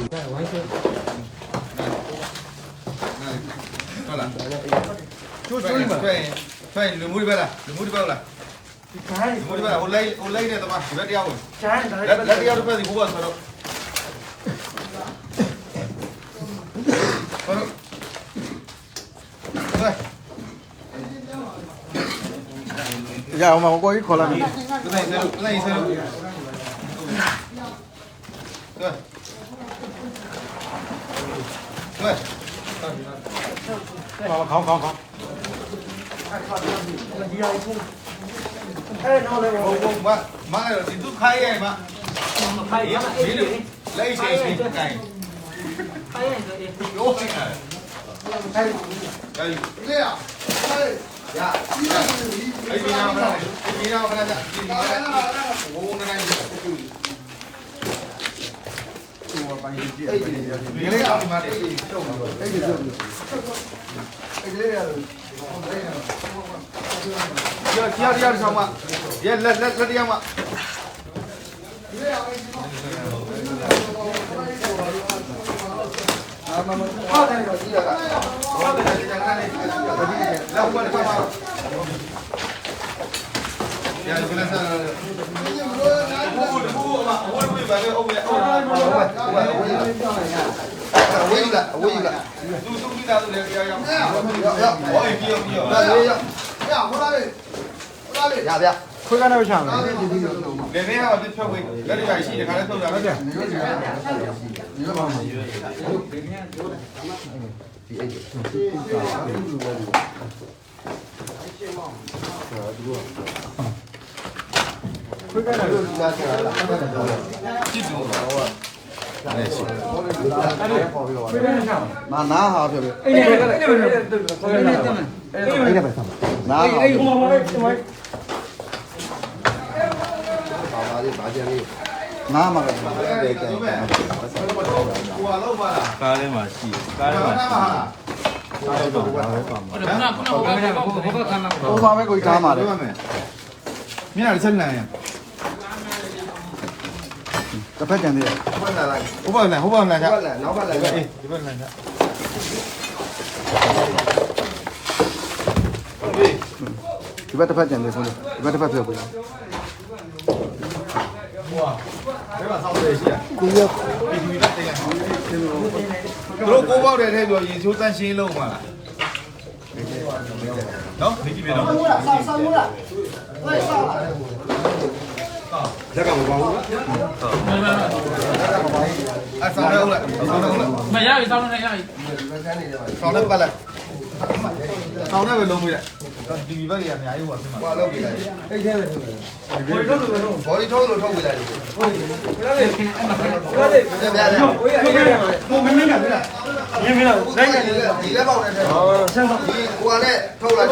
ဟုတ်လားကျိုးဆွဲလူမှုတွေပဲလားလူမှုတွေပဲလားလူမှုတွေပဲလားဟိုလိုက်နဲ့တမဒီဘက်တရားဝင်လက်တရားတစ်ဖက်စီဘိုးကဆိုတော့ရအောင်မကိုကြီးခေါ်လာပြီ 来一次，对，对，ခေါင်း妈来了，你都开耶嘛？开耶，来一些开，开呀，这里。有开，这样，呀，哎，你让我看，你让我看下，我跟他讲。你那个嘛的，第二场嘛，也来这样嘛。好的，有记得了。好的，来我的干嘛？呀，你跟他上。ခွေးကနေချမ်းတယ် 连那样就跳回，那里边戏的，看来都在那边。ခွေးကနေ记住了，那是。ခွေးကနေချမ်းနာဟာပြောပြ 哎，那边，အဲ့ဒါပဲဆက်နာဟာ နာမှာကလည်းကြိုက်တယ် 我老板了。 ကားထဲမှာရှိကားထဲမှာရှိတော့တော့ဘာပဲပါမှာ 我看了。 ဟိုမှာပဲကိုကားမှာတယ် 明天吃哪样？ တစ်ဖက်ကြံသေးတယ် 我帮来，我帮来下。နောက်ဘက်လည်း 哎，这边来下。 ဒီဘက်တစ်ဖက်ကြံသေးဆုံးတယ်ဒီဘက်တစ်ဖက်ပြုတ်ပြီ 哇，这把烧的是。 ကိုရ သူတို့ကိုပေါက်တဲ့ထဲဆိုရင်ချိုးတန်းရှင်းလုံးမှာလားနော်ဒီကြည့်ပြတော့ လက်ကမပေါဘူး အဆောင်တော့လားဆောင်တော့လား 没要一张那要一。 ဆောင်တော့ပတ်လိုက်ဆောင်တော့ပဲလုံးပေးလိုက်ဒီဘက်ကြီးအများကြီးဟိုကဖြစ်မှာ ဟောလောက်ပြီလား 哎，这个。 ဘော်ဒီထုတ်လို့ထုတ်ပြီလားဒီ 我没那个，你没了，那个ဒီလက်ပေါက်နဲ့ထဲဟောဆန်းပါဒီဟိုကလည်းထုတ်လိုက်